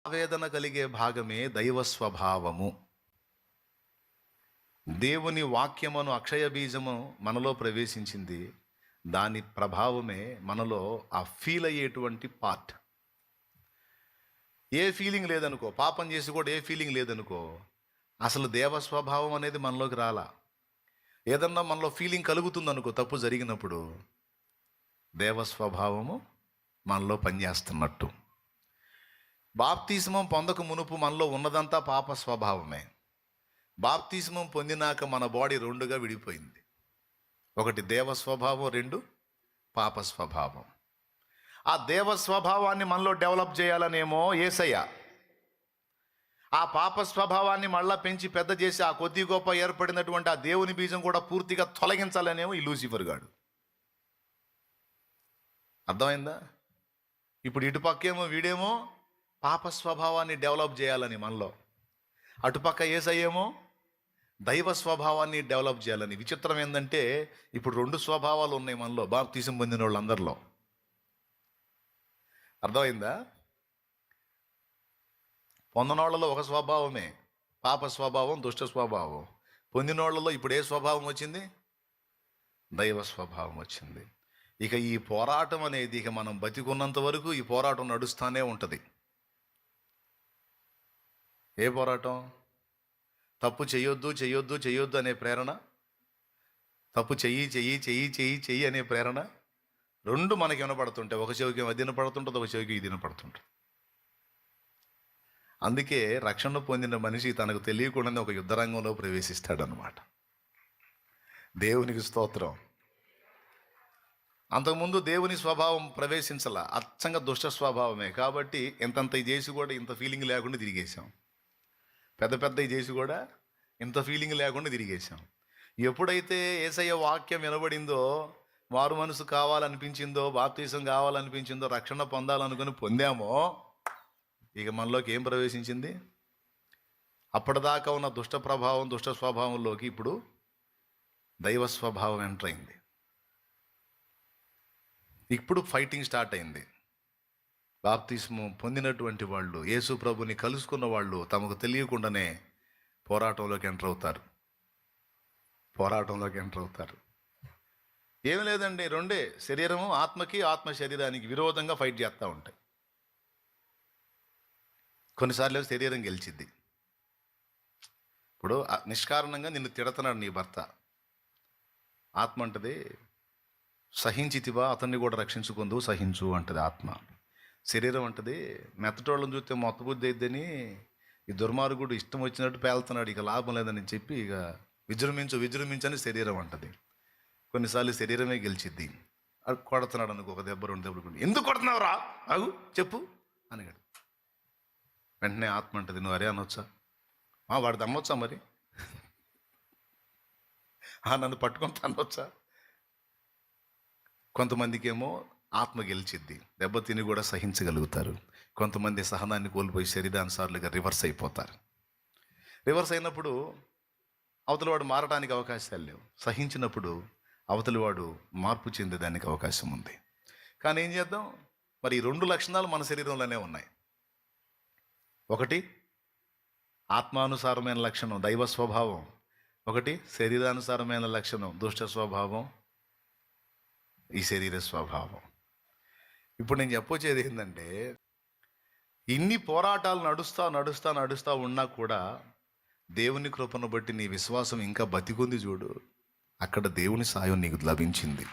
ఆవేదన కలిగే భాగమే దైవ స్వభావము. దేవుని వాక్యమును అక్షయ బీజము మనలో ప్రవేశించింది. దాని ప్రభావమే మనలో ఆ ఫీల్ అయ్యేటువంటి పార్ట్. ఏ ఫీలింగ్ లేదనుకో, పాపం చేసి కూడా ఏ ఫీలింగ్ లేదనుకో, అసలు దేవ స్వభావం అనేది మనలోకి రాలా. ఏదన్నా మనలో ఫీలింగ్ కలుగుతుందనుకో తప్పు జరిగినప్పుడు, దేవ స్వభావము మనలో పనిచేస్తున్నట్టు. బాప్తిస్మం పొందక మునుపు మనలో ఉన్నదంతా పాప స్వభావమే. బాప్తిస్మం పొందినాక మన బాడీ రెండుగా విడిపోయింది. ఒకటి దేవ స్వభావం, రెండు పాప స్వభావం. ఆ దేవ స్వభావాన్ని మనలో డెవలప్ చేయాలనేమో యేసయ్య, ఆ పాప స్వభావాన్ని మళ్ళా పెంచి పెద్ద చేసి ఆ కొద్ది గొప్ప ఏర్పడినటువంటి ఆ దేవుని బీజం కూడా పూర్తిగా తొలగించాలనేమో ఈ లూసిఫర్ గాడు. అర్థమైందా? ఇప్పుడు ఇటుపక్కేమో వీడేమో పాప స్వభావాన్ని డెవలప్ చేయాలని మనలో, అటుపక్క యేసయ్యేమో దైవ స్వభావాన్ని డెవలప్ చేయాలని. విచిత్రం ఏంటంటే ఇప్పుడు రెండు స్వభావాలు ఉన్నాయి మనలో, బాప్తిసం పొందిన వాళ్ళందరిలో. అర్థమైందా? పొందనోళ్లలో ఒక స్వభావమే పాప స్వభావం, దుష్ట స్వభావం. పొందినోళ్లలో ఇప్పుడు ఏ స్వభావం వచ్చింది? దైవ స్వభావం వచ్చింది. ఇక ఈ పోరాటం అనేది ఇక మనం బతికున్నంత వరకు ఈ పోరాటం నడుస్తూనే ఉంటుంది. ఏ పోరాటం? తప్పు చెయ్యొద్దు చెయ్యొద్దు చెయ్యొద్దు అనే ప్రేరణ, తప్పు చెయ్యి చెయ్యి చెయ్యి చెయ్యి చెయ్యి అనే ప్రేరణ, రెండు మనకి వినపడుతుంటాయి. ఒక చెవికి అది వినపడుతుంటుంది, ఒక చెవికి ఇది వినపడుతుంటుంది. అందుకే రక్షణ పొందిన మనిషి తనకు తెలియకుండానే ఒక యుద్ధరంగంలో ప్రవేశిస్తాడనమాట. దేవునికి స్తోత్రం. అంతకుముందు దేవుని స్వభావం ప్రవేశించాల, అచ్చంగా దుష్ట స్వభావమే. కాబట్టి ఎంతంత చేసి కూడా ఇంత ఫీలింగ్ లేకుండా తిరిగేసాం. పెద్ద పెద్ద చేసి కూడా ఇంత ఫీలింగ్ లేకుండా తిరిగేసాం. ఎప్పుడైతే యేసయ్య వాక్యం వినబడిందో, మారు మనసు కావాలనిపించిందో, బాప్తీసం కావాలనిపించిందో, రక్షణ పొందాలనుకుని పొందామో, ఇక మనలోకి ఏం ప్రవేశించింది? అప్పటిదాకా ఉన్న దుష్ట ప్రభావం, దుష్ట స్వభావంలోకి ఇప్పుడు దైవ స్వభావం ఎంటర్ అయింది. ఇప్పుడు ఫైటింగ్ స్టార్ట్ అయింది. బాప్తిస్మం పొందినటువంటి వాళ్ళు, యేసు ప్రభుని కలుసుకున్న వాళ్ళు తమకు తెలియకుండానే పోరాటంలోకి ఎంటర్ అవుతారు. ఏమి లేదండి, రెండే, శరీరము ఆత్మకి, ఆత్మ శరీరానికి విరోధంగా ఫైట్ చేస్తూ ఉంటాయి. కొన్నిసార్లు శరీరం గెలిచిద్ది. ఇప్పుడు నిష్కారణంగా నిన్ను తిడుతున్నాడు నీ భర్త, ఆత్మ అంటది సహించితివా, అతన్ని కూడా రక్షించుకుందువు, సహించు అంటది ఆత్మ. శరీరం అంటది మెత్తటోళ్ళని చూస్తే మొత్తబుద్ధి అయిద్దని ఈ దుర్మార్గుడు ఇష్టం వచ్చినట్టు పేలుతున్నాడు, ఇక లాభం లేదని చెప్పి ఇక విజృంభించని శరీరం అంటది. కొన్నిసార్లు శరీరమే గెలిచిద్ది. అది కొడుతున్నాడు అనుకో, ఒక దెబ్బ రెండు దెబ్బలు, ఎందుకు కొడుతున్నావు రా, అగు చెప్పు అనిగాడు. వెంటనే ఆత్మ అంటది, నువ్వు అరే అనొచ్చా, వాడిది అమ్మొచ్చా, మరి నన్ను పట్టుకొని అనొచ్చా? కొంతమందికి ఏమో ఆత్మ గెలిచిద్ది, దెబ్బతిని కూడా సహించగలుగుతారు. కొంతమంది సహనాన్ని కోల్పోయి శరీరానుసారులుగా రివర్స్ అయిపోతారు. రివర్స్ అయినప్పుడు అవతలి వాడు మారడానికి అవకాశాలు లేవు. సహించినప్పుడు అవతలి వాడు మార్పు చెందేదానికి అవకాశం ఉంది. కానీ ఏం చేద్దాం మరి? ఈ రెండు లక్షణాలు మన శరీరంలోనే ఉన్నాయి. ఒకటి ఆత్మానుసారమైన లక్షణం దైవ స్వభావం, ఒకటి శరీరానుసారమైన లక్షణం దుష్ట స్వభావం, ఈ శరీర స్వభావం. ఇప్పుడు నేను చెప్పొచ్చేది ఏంటంటే, ఇన్ని పోరాటాలు నడుస్తా ఉన్నా కూడా దేవుని కృపను బట్టి నీ విశ్వాసం ఇంకా బతికుంది చూడు, అక్కడ దేవుని సాయం నీకు లభించింది.